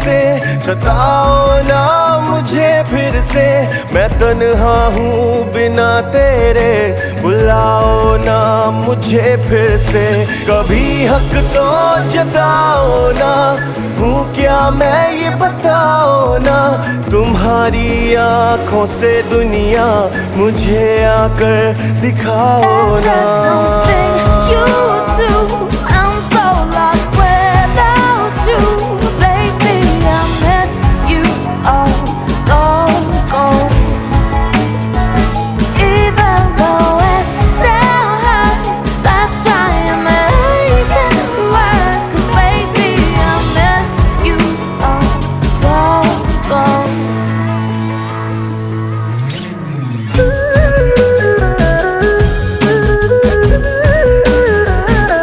से, सताओ ना मुझे फिर से, मैं तन्हा हूँ बिना तेरे, बुलाओ ना मुझे फिर से। कभी हक तो जताओ ना, हूँ क्या मैं ये बताओ ना, तुम्हारी आँखों से दुनिया मुझे आकर दिखाओ ना।